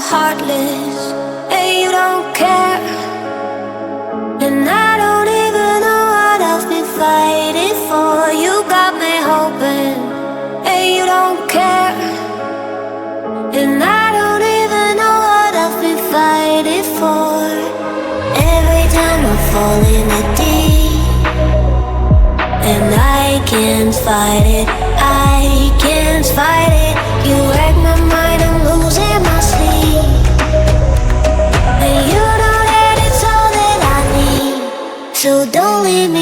heartless, and you don't care. And I don't even know what I've been fighting for. You got me hoping, and you don't care. And I don't even know what I've been fighting for. Every time I fall in the deep, and I can't fight it, I can't fight it. You wreck my mind, I'm losing my sleep. And you know that it's all that I need, so don't leave me